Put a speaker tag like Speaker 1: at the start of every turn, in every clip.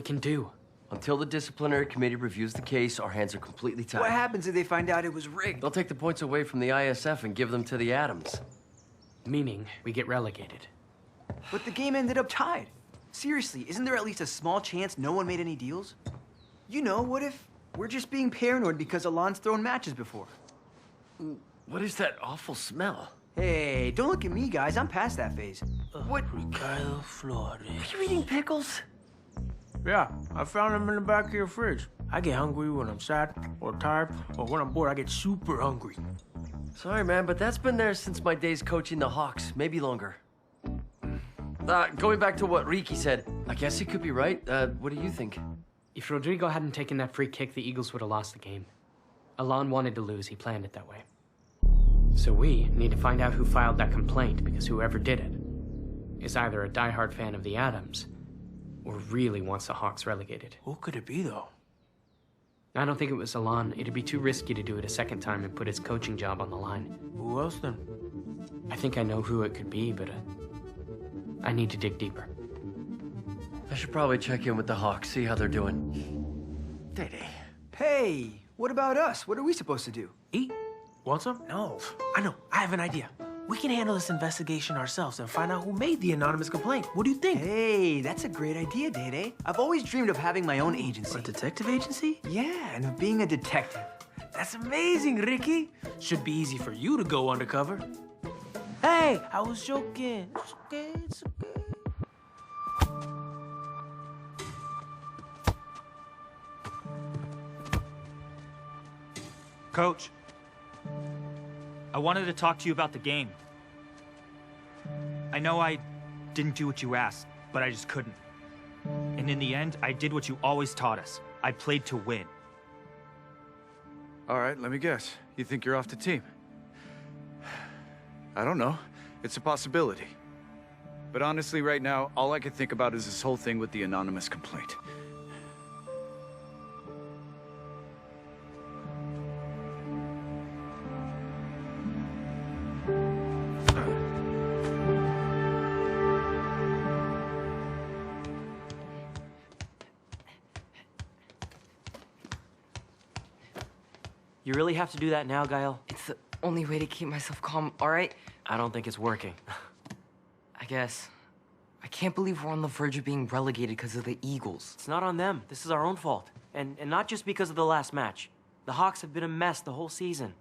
Speaker 1: we can do.
Speaker 2: Until the disciplinary committee reviews the case, our hands are completely tied.
Speaker 3: What happens if they find out it was rigged?
Speaker 2: They'll take the points away from the ISF and give them to the Adams.
Speaker 1: Meaning, we get relegated.
Speaker 3: But the game ended up tied. Seriously, isn't there at least a small chance no one made any deals? You know, what if we're just being paranoid because Alon's thrown matches before?
Speaker 2: What is that awful smell?
Speaker 3: Hey, don't look at me, guys. I'm past that phase. What?
Speaker 4: Ricardo Flores.
Speaker 2: Are you eating pickles?
Speaker 4: Yeah, I found them in the back of your fridge. I get hungry when I'm sad or tired, or when I'm bored, I get super hungry.
Speaker 2: Sorry, man, but that's been there since my days coaching the Hawks, maybe longer. Going back to what Ricky said, I guess he could be right. What do you think?
Speaker 1: If Rodrigo hadn't taken that free kick, the Eagles would have lost the game. Alon wanted to lose. He planned it that way. So we need to find out who filed that complaint, because whoever did it is either a diehard fan of the Adams or really wants the Hawks relegated.
Speaker 4: Who could it be, though?
Speaker 1: I don't think it was Alon. It'd be too risky to do it a second time and put his coaching job on the line.
Speaker 4: Who else, then?
Speaker 1: I think I know who it could be, but I need to dig deeper.
Speaker 2: I should probably check in with the Hawks, see how they're doing. Day-Day.
Speaker 3: Hey, what about us? What are we supposed to do?
Speaker 4: Eat? Want some? No. I know. I have an idea. We can handle this investigation ourselves and find out who made the anonymous complaint. What do you think?
Speaker 3: Hey, that's a great idea, Day-Day. I've always dreamed of having my own agency.
Speaker 4: A detective agency?
Speaker 3: Yeah, and of being a detective.
Speaker 4: That's amazing, Ricky. Should be easy for you to go undercover. Hey, I was joking. It's okay, it's okay.
Speaker 5: Coach, I wanted to talk to you about the game. I know I didn't do what you asked, but I just couldn't. And in the end, I did what you always taught us. I played to win.
Speaker 6: All right, let me guess. You think you're off the team? I don't know. It's a possibility. But honestly, right now, all I can think about is this whole thing with the anonymous complaint.
Speaker 7: You really have to do that now, Gael?
Speaker 8: It's the only way to keep myself calm, all right?
Speaker 7: I don't think it's working.
Speaker 8: I guess. I can't believe we're on the verge of being relegated because of the Eagles.
Speaker 7: It's not on them. This is our own fault. And not just because of the last match. The Hawks have been a mess the whole season.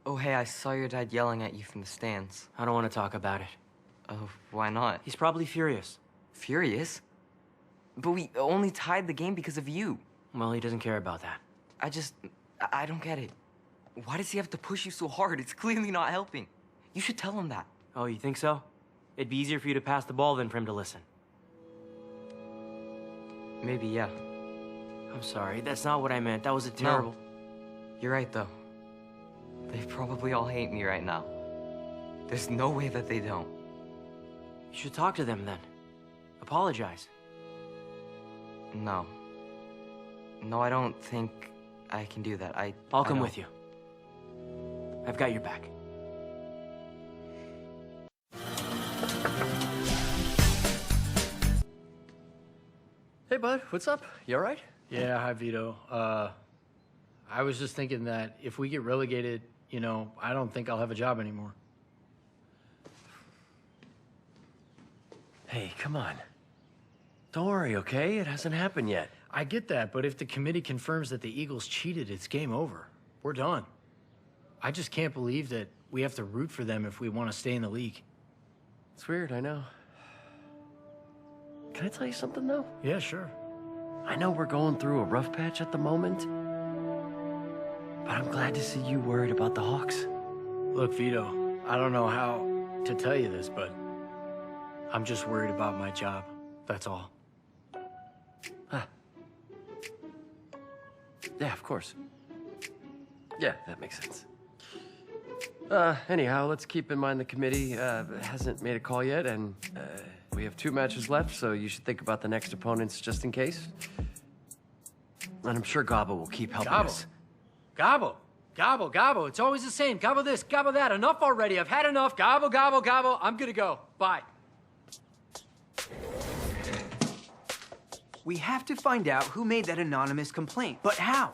Speaker 8: Oh, hey, I saw your dad yelling at you from the stands.
Speaker 7: I don't want to talk about it.
Speaker 8: Oh, why not?
Speaker 7: He's probably furious.
Speaker 8: Furious? But we only tied the game because of you.
Speaker 7: Well, he doesn't care about that.
Speaker 8: I don't get it. Why does he have to push you so hard? It's clearly not helping. You should tell him that.
Speaker 7: Oh, you think so? It'd be easier for you to pass the ball than for him to listen.
Speaker 8: Maybe, yeah.
Speaker 7: I'm sorry, that's not what I meant. That was a terrible...
Speaker 8: No. You're right, though. They probably all hate me right now. There's no way that they don't.
Speaker 7: You should talk to them then. Apologize.
Speaker 8: No. No, I don't think I can do that.
Speaker 7: I'll come with you. I've got your back.
Speaker 2: Hey, bud, what's up? You all right?
Speaker 9: Yeah, hi, Vito. I was just thinking that if we get relegated, you know, I don't think I'll have a job anymore.
Speaker 2: Hey, come on. Don't worry, okay? It hasn't happened yet.
Speaker 9: I get that, but if the committee confirms that the Eagles cheated, it's game over. We're done. I just can't believe that we have to root for them if we want to stay in the league.
Speaker 2: It's weird, I know. Can I tell you something, though?
Speaker 9: Yeah, sure.
Speaker 2: I know we're going through a rough patch at the moment, but I'm glad to see you worried about the Hawks.
Speaker 9: Look, Vito, I don't know how to tell you this, but I'm just worried about my job. That's all.
Speaker 2: Yeah, of course. Yeah, that makes sense. Anyhow, let's keep in mind the committee hasn't made a call yet, and we have 2 matches left, so you should think about the next opponents just in case. And I'm sure Gabo will keep helping us.
Speaker 9: Gobble. Gobble, gobble. It's always the same. Gobble this, gobble that. Enough already. I've had enough. Gobble, gobble, gobble. I'm gonna go. Bye.
Speaker 3: We have to find out who made that anonymous complaint. But how?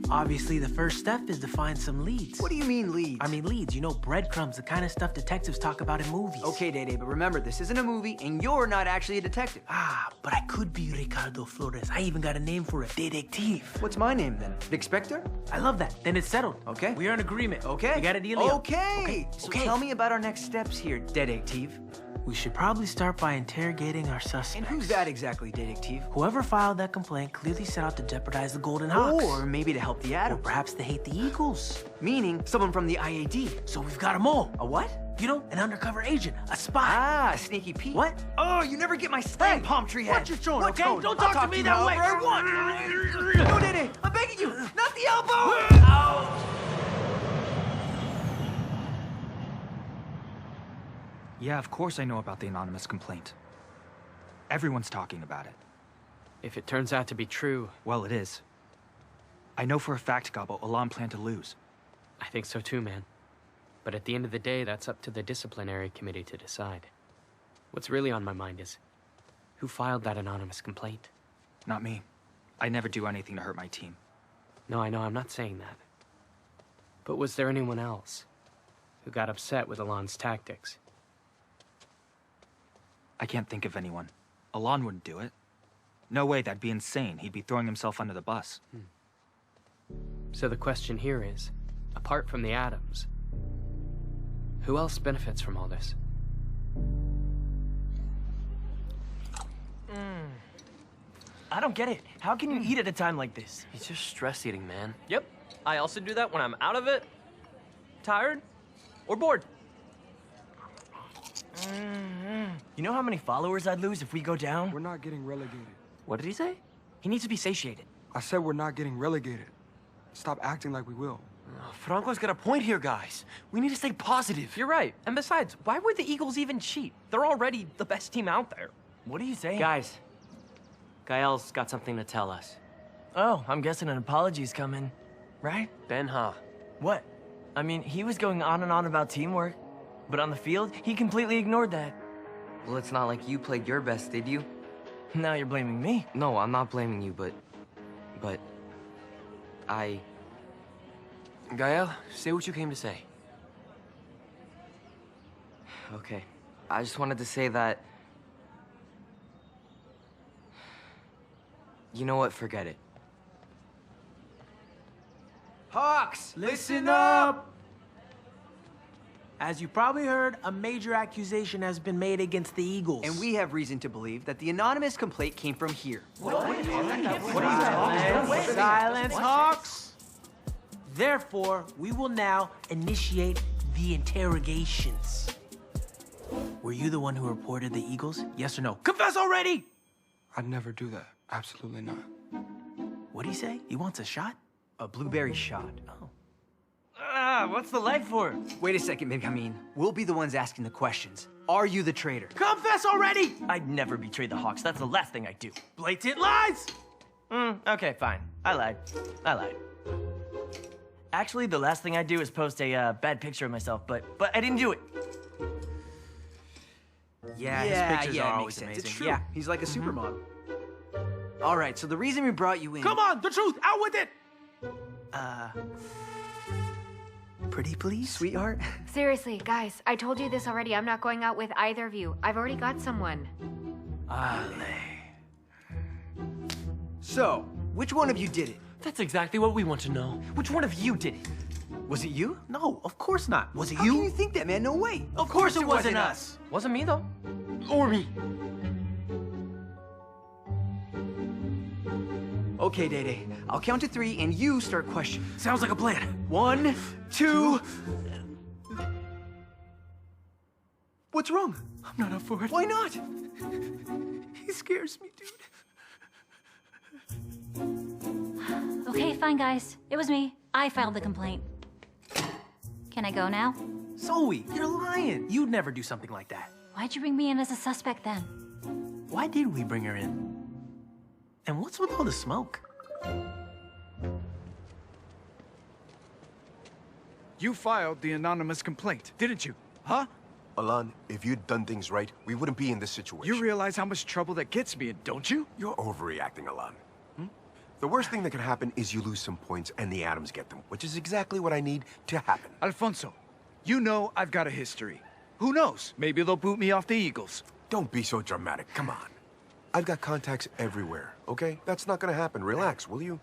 Speaker 4: Obviously, the first step is to find some leads.
Speaker 3: What do you mean leads?
Speaker 4: I mean leads, you know, breadcrumbs, the kind of stuff detectives talk about in movies.
Speaker 3: Okay, Day-Day, but remember, this isn't a movie, and you're not actually a detective.
Speaker 4: Ah, but I could be Ricardo Flores. I even got a name for a detective.
Speaker 3: What's my name, then? Vic Spector?
Speaker 4: I love that. Then it's settled.
Speaker 3: Okay.
Speaker 4: We're in agreement.
Speaker 3: Okay.
Speaker 4: We got a deal.
Speaker 3: Okay. So tell me about our next steps here, detective.
Speaker 4: We should probably start by interrogating our suspects.
Speaker 3: And who's that exactly, detective?
Speaker 4: Whoever filed that complaint clearly set out to jeopardize the Golden Hawks.
Speaker 3: Or maybe to help the Adams.
Speaker 4: Or perhaps they hate the Eagles.
Speaker 3: Meaning someone from the IAD.
Speaker 4: So we've got them all.
Speaker 3: A what?
Speaker 4: You know, an undercover agent, a spy.
Speaker 3: Ah, Sneaky Pete.
Speaker 4: What?
Speaker 3: Oh, you never get my slang, palm tree head.
Speaker 4: Watch your tone,
Speaker 3: What
Speaker 4: okay?
Speaker 3: tone?
Speaker 4: Don't
Speaker 3: I'll
Speaker 4: talk to me that way.
Speaker 3: however I want. No, Day-Day, I'm begging you, not the elbow.
Speaker 5: Yeah, of course I know about the anonymous complaint. Everyone's talking about it.
Speaker 1: If it turns out to be true,
Speaker 5: Well, it is. I know for a fact, Gabo, Alon planned to lose.
Speaker 1: I think so too, man. But at the end of the day, that's up to the disciplinary committee to decide. What's really on my mind is, who filed that anonymous complaint?
Speaker 5: Not me. I never do anything to hurt my team.
Speaker 1: No, I know, I'm not saying that. But was there anyone else who got upset with Alon's tactics?
Speaker 5: I can't think of anyone. Alon wouldn't do it. No way, that'd be insane. He'd be throwing himself under the bus.
Speaker 1: So the question here is, apart from the Adams, who else benefits from all this?
Speaker 7: I don't get it. How can you eat at a time like this?
Speaker 2: He's just stress eating, man.
Speaker 8: Yep. I also do that when I'm out of it, tired, or bored.
Speaker 7: You know how many followers I'd lose if we go down?
Speaker 10: We're not getting relegated.
Speaker 7: What did he say? He needs to be satiated.
Speaker 10: I said we're not getting relegated. Stop acting like we will.
Speaker 7: Franco's got a point here, guys. We need to stay positive.
Speaker 8: You're right. And besides, why would the Eagles even cheat? They're already the best team out there.
Speaker 7: What are you saying?
Speaker 2: Guys, Gael's got something to tell us.
Speaker 7: Oh, I'm guessing an apology's coming, right?
Speaker 2: Ben-Ha.
Speaker 7: What? I mean, he was going on and on about teamwork, but on the field, he completely ignored that.
Speaker 8: Well, it's not like you played your best, did you?
Speaker 7: Now you're blaming me.
Speaker 8: No, I'm not blaming you, but
Speaker 2: Gael, say what you came to say.
Speaker 8: Okay. I just wanted to say that... You know what? Forget it.
Speaker 3: Hawks,
Speaker 4: Listen up! As you probably heard, a major accusation has been made against the Eagles.
Speaker 3: And we have reason to believe that the anonymous complaint came from here.
Speaker 4: Silence, Hawks! Therefore, we will now initiate the interrogations. Were you the one who reported the Eagles? Yes or no? Confess already!
Speaker 10: I'd never do that. Absolutely not.
Speaker 4: What'd he say? He wants a shot?
Speaker 3: A blueberry shot.
Speaker 4: Oh.
Speaker 7: What's the light for?
Speaker 3: Wait a second, Benjamin. We'll be the ones asking the questions. Are you the traitor?
Speaker 4: Confess already!
Speaker 7: I'd never betray the Hawks. That's the last thing I'd do.
Speaker 4: Blatant lies!
Speaker 7: Okay, fine. I lied. Actually, the last thing I'd do is post a bad picture of myself, but I didn't do it.
Speaker 4: Yeah, his pictures are
Speaker 3: it
Speaker 4: always
Speaker 3: makes sense.
Speaker 4: amazing.
Speaker 3: It's true.
Speaker 4: Yeah.
Speaker 3: He's like a supermodel. All right, so the reason we brought you in...
Speaker 4: Come on, the truth, out with it! Pretty please?
Speaker 3: Sweetheart?
Speaker 11: Seriously, guys, I told you this already. I'm not going out with either of you. I've already got someone.
Speaker 3: So, which one of you did it?
Speaker 7: That's exactly what we want to know. Which one of you did it?
Speaker 3: Was it you?
Speaker 4: No, of course not. Was it
Speaker 3: How
Speaker 4: you?
Speaker 3: can you think that, man? No way.
Speaker 4: Of course it wasn't us.
Speaker 8: Wasn't me, though.
Speaker 7: Or me?
Speaker 3: Okay, Day-Day. I'll count to 3 and you start questioning.
Speaker 4: Sounds like a plan.
Speaker 3: 1, 2... What's wrong?
Speaker 4: I'm not up for it.
Speaker 3: Why not?
Speaker 4: He scares me, dude.
Speaker 12: Okay, fine, guys. It was me. I filed the complaint. Can I go now?
Speaker 4: Zoe, you're lying. You'd never do something like that.
Speaker 12: Why'd you bring me in as a suspect then?
Speaker 4: Why did we bring her in? And what's with all the smoke?
Speaker 6: You filed the anonymous complaint, didn't you? Huh?
Speaker 13: Alan, if you'd done things right, we wouldn't be in this situation.
Speaker 6: You realize how much trouble that gets me in, don't you?
Speaker 13: You're overreacting, Alan. The worst thing that can happen is you lose some points and the Atoms get them, which is exactly what I need to happen.
Speaker 6: Alfonso, you know I've got a history. Who knows? Maybe they'll boot me off the Eagles.
Speaker 13: Don't be so dramatic, come on. I've got contacts everywhere, okay? That's not gonna happen. Relax, will you?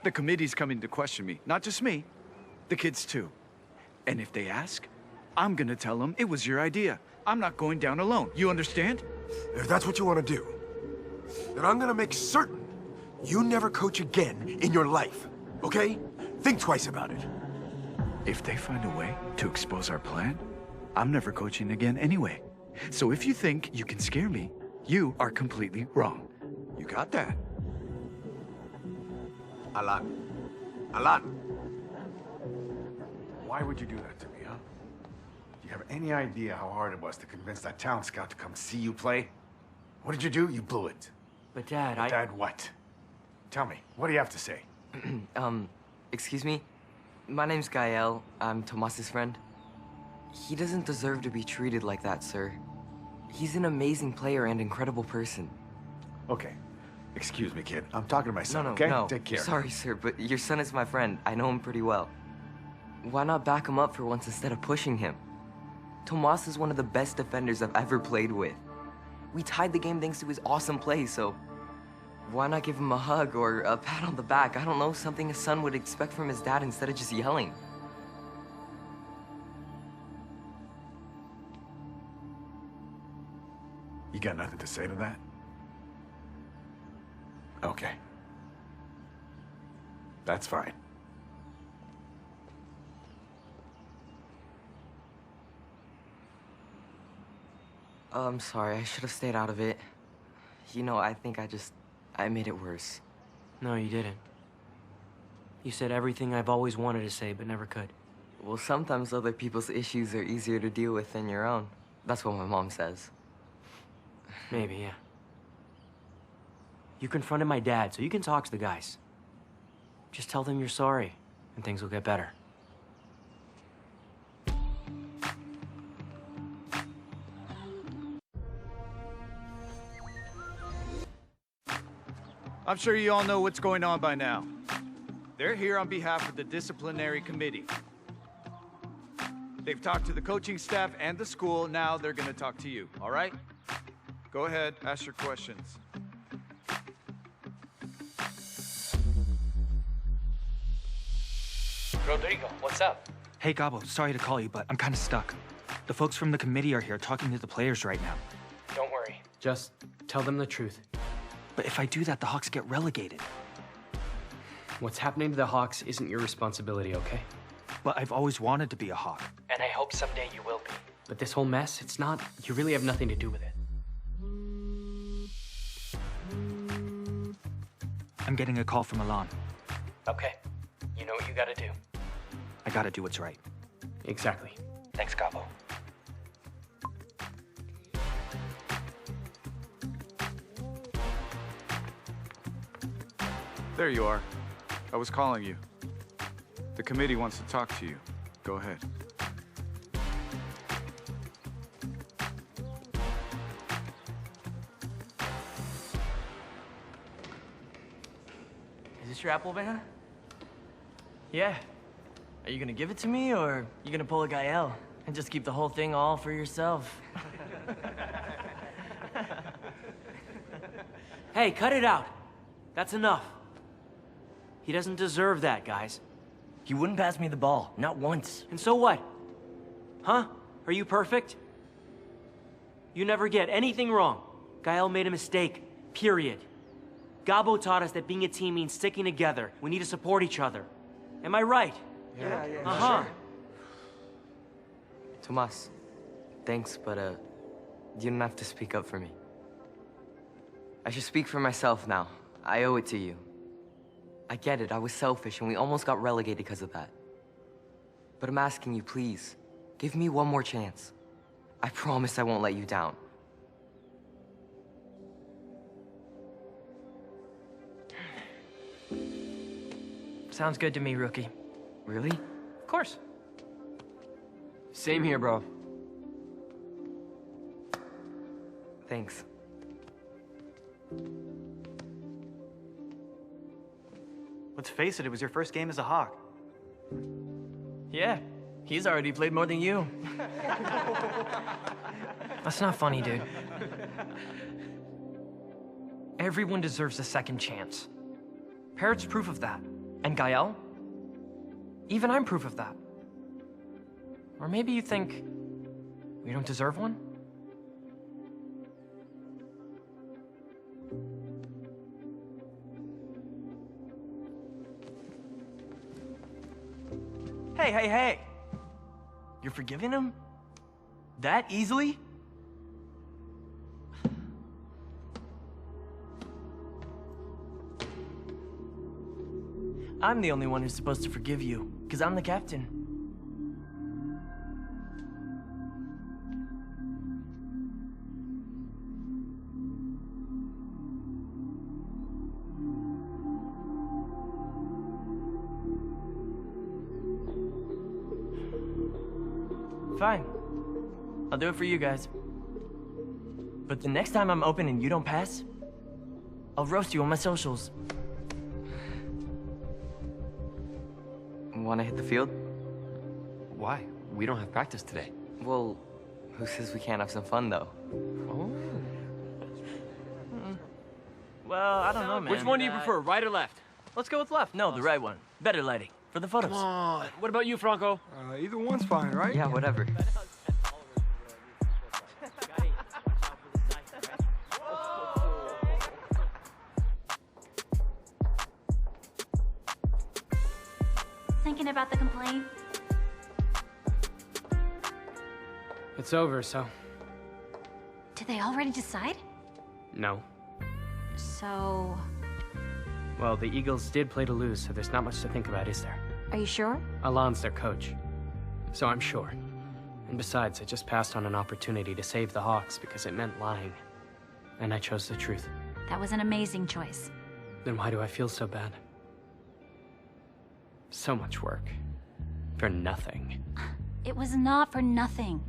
Speaker 6: The committee's coming to question me. Not just me. The kids too. And if they ask, I'm gonna tell them it was your idea. I'm not going down alone. You understand?
Speaker 13: If that's what you want to do, then I'm gonna make certain you never coach again in your life, okay? Think twice about it.
Speaker 6: If they find a way to expose our plan, I'm never coaching again anyway. So if you think you can scare me, you are completely wrong. You got that?
Speaker 13: Alan. Alan!
Speaker 14: Why would you do that to me, huh? Do you have any idea how hard it was to convince that town scout to come see you play? What did you do? You blew it.
Speaker 7: But Dad,
Speaker 14: Dad, what? Tell me, what do you have to say?
Speaker 8: Excuse me? My name's Gael. I'm Tomas's friend. He doesn't deserve to be treated like that, sir. He's an amazing player and incredible person.
Speaker 14: Okay. Excuse me, kid. I'm talking to my son,
Speaker 8: No,
Speaker 14: okay?
Speaker 8: no.
Speaker 14: Take care.
Speaker 8: Sorry, sir, but your son is my friend. I know him pretty well. Why not back him up for once instead of pushing him? Tomas is one of the best defenders I've ever played with. We tied the game thanks to his awesome play, so why not give him a hug or a pat on the back? I don't know, something a son would expect from his dad instead of just yelling.
Speaker 14: You got nothing to say to that? Okay. That's fine.
Speaker 8: I'm sorry, I should have stayed out of it. You know, I think I made it worse.
Speaker 7: No, you didn't. You said everything I've always wanted to say, but never could.
Speaker 8: Well, sometimes other people's issues are easier to deal with than your own. That's what my mom says.
Speaker 7: Maybe, yeah. You confronted my dad, so you can talk to the guys. Just tell them you're sorry, and things will get better.
Speaker 6: I'm sure you all know what's going on by now. They're here on behalf of the disciplinary committee. They've talked to the coaching staff and the school. Now they're gonna talk to you, all right? Go ahead, ask your questions.
Speaker 15: Rodrigo, what's up?
Speaker 5: Hey, Gabo, sorry to call you, but I'm kind of stuck. The folks from the committee are here talking to the players right now.
Speaker 15: Don't worry.
Speaker 1: Just tell them the truth.
Speaker 5: But if I do that, the Hawks get relegated.
Speaker 1: What's happening to the Hawks isn't your responsibility, okay?
Speaker 5: But I've always wanted to be a Hawk.
Speaker 15: And I hope someday you will be.
Speaker 1: But this whole mess, it's not... You really have nothing to do with it.
Speaker 5: I'm getting a call from Alon.
Speaker 15: Okay. You know what you gotta do.
Speaker 5: I gotta do what's right.
Speaker 1: Exactly.
Speaker 15: Thanks, Gabo.
Speaker 6: There you are. I was calling you. The committee wants to talk to you. Go ahead.
Speaker 7: Is this your Apple van? Yeah. Are you gonna give it to me, or are you gonna pull a Gael and just keep the whole thing all for yourself? Hey, cut it out. That's enough. He doesn't deserve that, guys. He wouldn't pass me the ball, not once. And so what? Huh? Are you perfect? You never get anything wrong. Gael made a mistake, period. Gabo taught us that being a team means sticking together. We need to support each other. Am I right?
Speaker 8: Yeah.
Speaker 7: Uh-huh.
Speaker 8: Tomas, thanks, but you don't have to speak up for me. I should speak for myself now. I owe it to you. I get it, I was selfish and we almost got relegated because of that. But I'm asking you, please, give me one more chance. I promise I won't let you down.
Speaker 7: Sounds good to me, rookie.
Speaker 8: Really?
Speaker 7: Of course.
Speaker 2: Same here, bro.
Speaker 8: Thanks.
Speaker 3: Let's face it was your first game as a Hawk.
Speaker 7: Yeah, he's already played more than you. That's not funny, dude. Everyone deserves a second chance. Parrot's proof of that. And Gael? Even I'm proof of that. Or maybe you think we don't deserve one? Hey. You're forgiving him? That easily? I'm the only one who's supposed to forgive you, because I'm the captain. Fine. I'll do it for you guys. But the next time I'm open and you don't pass, I'll roast you on my socials.
Speaker 8: Want to hit the field?
Speaker 2: Why? We don't have practice today.
Speaker 8: Well, who says we can't have some fun, though?
Speaker 2: Oh.
Speaker 7: Well, I don't know, man.
Speaker 2: Which one do you prefer, right or left?
Speaker 7: Let's go with left. No, the right one. Better lighting. For the photos.
Speaker 2: Come on. What about you, Franco?
Speaker 10: Either one's fine, right?
Speaker 8: Yeah, whatever.
Speaker 12: Thinking about the complaint?
Speaker 1: It's over, so...
Speaker 12: Did they already decide?
Speaker 1: No.
Speaker 12: So...
Speaker 1: Well, the Eagles did play to lose, so there's not much to think about, is there?
Speaker 12: Are you sure?
Speaker 1: Alon's their coach. So I'm sure. And besides, I just passed on an opportunity to save the Hawks because it meant lying. And I chose the truth.
Speaker 12: That was an amazing choice.
Speaker 1: Then why do I feel so bad? So much work. For nothing.
Speaker 12: It was not for nothing.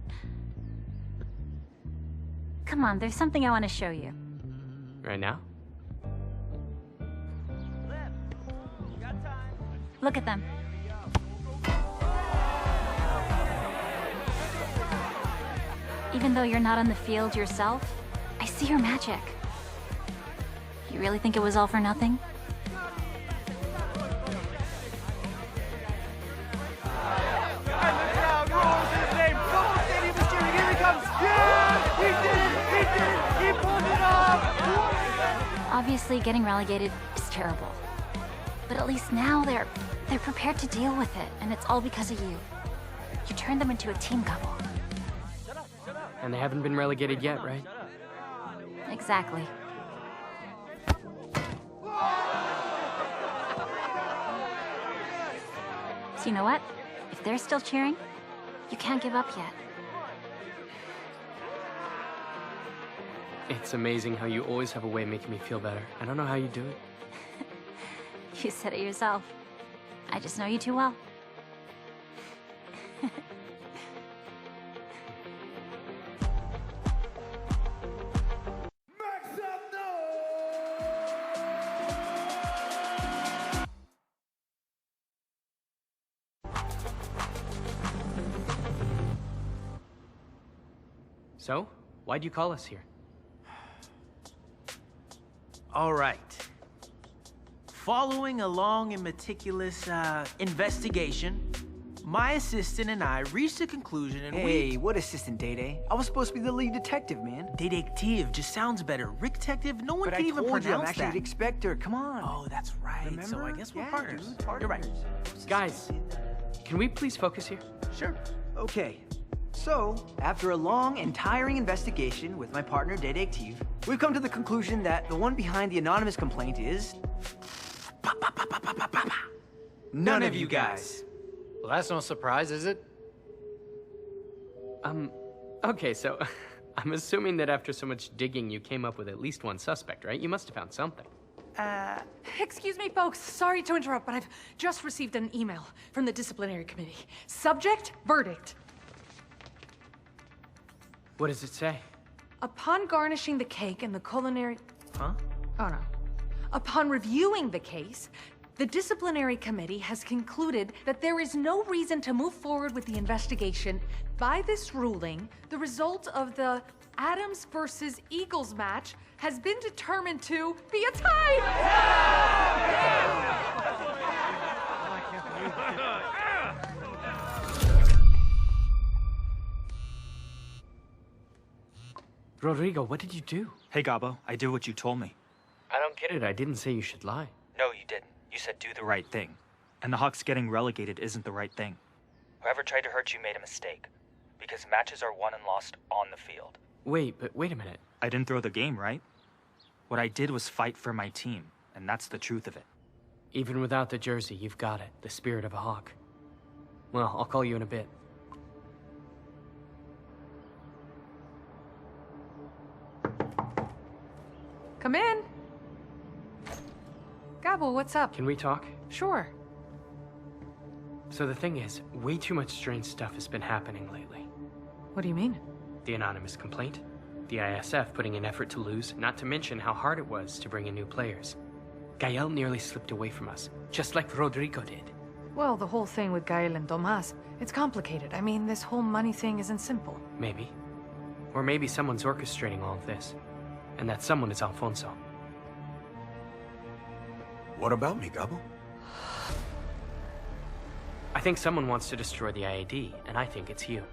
Speaker 12: Come on, there's something I want to show you.
Speaker 1: Right now?
Speaker 12: Look at them. Even though you're not on the field yourself, I see your magic. You really think it was all for nothing? Obviously, getting relegated is terrible. But at least now they're prepared to deal with it, and it's all because of you. You turned them into a team couple.
Speaker 1: And they haven't been relegated yet, right?
Speaker 12: Exactly. So you know what? If they're still cheering, you can't give up yet.
Speaker 1: It's amazing how you always have a way of making me feel better. I don't know how you do it.
Speaker 12: You said it yourself. I just know you too well.
Speaker 1: So, why'd you call us here?
Speaker 4: All right. Following a long and meticulous investigation, my assistant and I reached a conclusion and
Speaker 3: Hey, what assistant, Day-Day? I was supposed to be the lead detective, man.
Speaker 4: Detective just sounds better. Rick Detective, no one
Speaker 3: But
Speaker 4: can
Speaker 3: I
Speaker 4: even
Speaker 3: told you I'm
Speaker 4: pronounce
Speaker 3: actually
Speaker 4: that.
Speaker 3: the inspector. Come on.
Speaker 4: Oh, that's right.
Speaker 3: Remember?
Speaker 4: So I guess we're
Speaker 3: Yeah,
Speaker 4: partners.
Speaker 3: dude,
Speaker 4: You're right.
Speaker 1: Guys, can we please focus here?
Speaker 4: Sure.
Speaker 3: Okay. So, after a long and tiring investigation with my partner, Detective, we've come to the conclusion that the one behind the anonymous complaint is... None of you guys.
Speaker 9: Well, that's no surprise, is it?
Speaker 1: Okay, so I'm assuming that after so much digging, you came up with at least one suspect, right? You must have found something.
Speaker 16: Excuse me, folks. Sorry to interrupt, but I've just received an email from the disciplinary committee. Subject, verdict.
Speaker 1: What does it say?
Speaker 16: Upon garnishing the cake and the culinary...
Speaker 4: Huh?
Speaker 16: Oh, no. Upon reviewing the case, the disciplinary committee has concluded that there is no reason to move forward with the investigation. By this ruling, the result of the Adams versus Eagles match has been determined to be a tie!
Speaker 1: Rodrigo, what did you do?
Speaker 5: Hey, Gabo, I did what you told me.
Speaker 1: I don't get it. I didn't say you should lie.
Speaker 5: No, you didn't. You said do the right thing. And the Hawks getting relegated isn't the right thing.
Speaker 17: Whoever tried to hurt you made a mistake. Because matches are won and lost on the field.
Speaker 1: Wait a minute.
Speaker 5: I didn't throw the game, right? What I did was fight for my team, and that's the truth of it.
Speaker 1: Even without the jersey, you've got it. The spirit of a Hawk. Well, I'll call you in a bit.
Speaker 16: Come in. Gabo, what's up?
Speaker 1: Can we talk?
Speaker 16: Sure.
Speaker 1: So the thing is, way too much strange stuff has been happening lately.
Speaker 16: What do you mean?
Speaker 1: The anonymous complaint, the ISF putting in effort to lose, not to mention how hard it was to bring in new players. Gael nearly slipped away from us, just like Rodrigo did.
Speaker 16: Well, the whole thing with Gael and Tomas, it's complicated. I mean, this whole money thing isn't simple.
Speaker 1: Maybe. Or maybe someone's orchestrating all of this. And that someone is Alfonso.
Speaker 13: What about me, Gabo?
Speaker 1: I think someone wants to destroy the IAD, and I think it's you.